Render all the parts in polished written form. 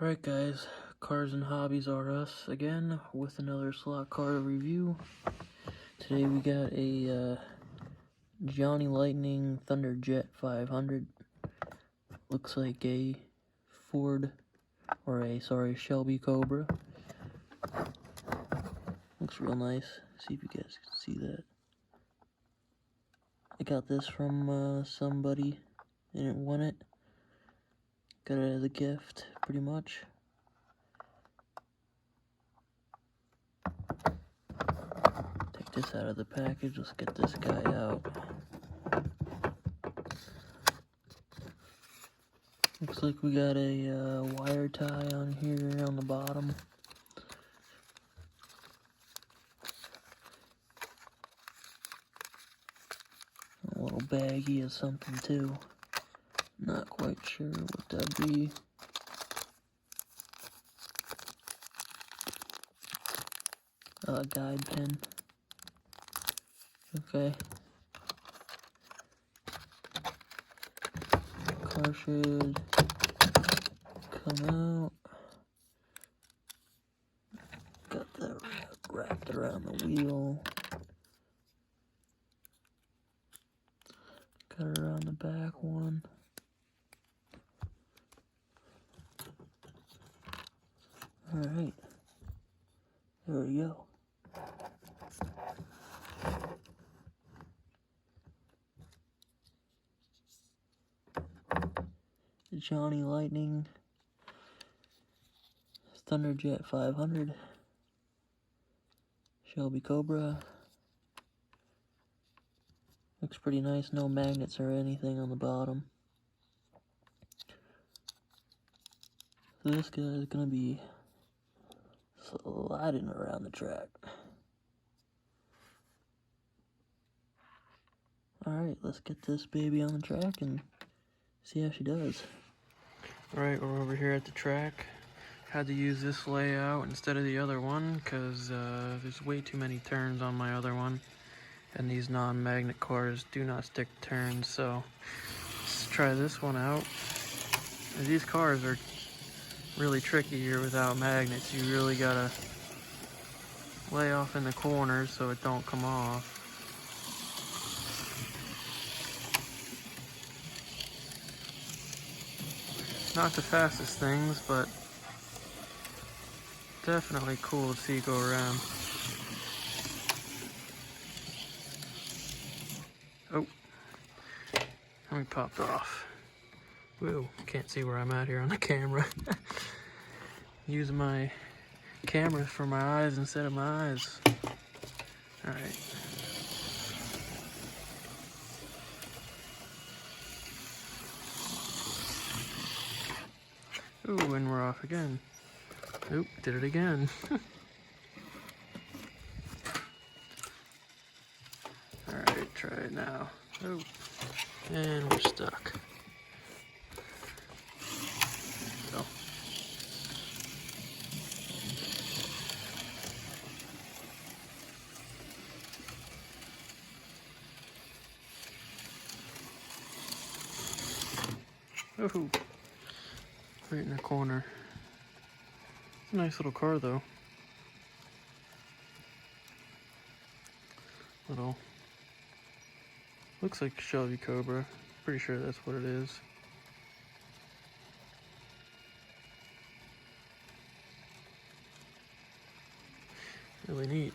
Alright guys, Cars and Hobbies are us again with another slot car review. Today we got a Johnny Lightning Thunderjet 500. Looks like a Shelby Cobra. Looks real nice. See if you guys can see that. I got this from somebody. Didn't want it. Got it as a gift, pretty much. Take this out of the package. Let's get this guy out. Looks like we got a wire tie on here on the bottom. A little baggie of something too. Not quite sure what that'd be. Guide pin. Okay. Car should come out. Got that wrapped around the wheel. Got it around the back one. Alright. There we go. The Johnny Lightning Thunderjet 500 Shelby Cobra. Looks pretty nice, no magnets or anything on the bottom. So this guy is gonna be sliding around the track. Alright, let's get this baby on the track and see how she does. Alright, we're over here at the track. Had to use this layout instead of the other one because there's way too many turns on my other one. And these non-magnet cars do not stick turns, so let's try this one out. These cars are really tricky here without magnets. You really gotta lay off in the corners so it don't come off. Not the fastest things, but definitely cool to see go around. Oh, and we popped off. Whoa, can't see where I'm at here on the camera. Using my camera for my eyes instead of my eyes. Alright. Ooh, and we're off again. Oop, did it again. Alright, try it now. Oh, and we're stuck. Go. Ooh, right in the corner. It's a nice little car though. Little, looks like Shelby Cobra. Pretty sure that's what it is. Really neat.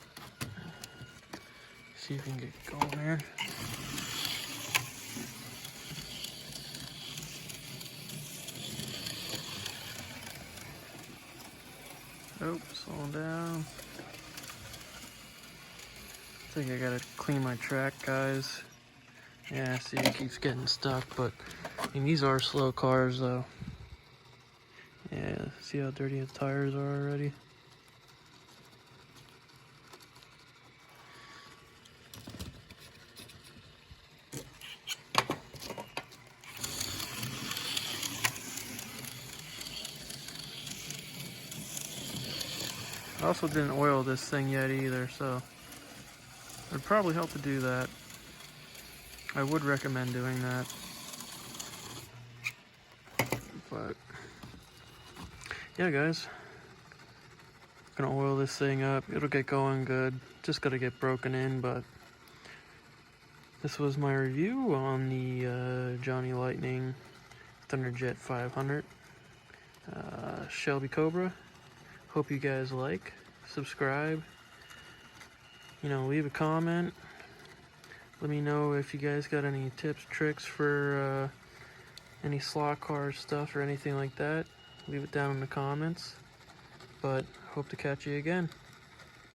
See if we can get going there. Oh, slowing down. I think I gotta clean my track, guys. Yeah, see, it keeps getting stuck, but I mean, these are slow cars, though. Yeah, see how dirty the tires are already? I also didn't oil this thing yet either, so it'd probably help to do that. I would recommend doing that. But yeah, guys, gonna oil this thing up. It'll get going good. Just gotta get broken in, but this was my review on the Johnny Lightning Thunderjet 500 Shelby Cobra. Hope you guys like, subscribe, you know, leave a comment. Let me know if you guys got any tips, tricks for any slot car stuff or anything like that. Leave it down in the comments. But hope to catch you again.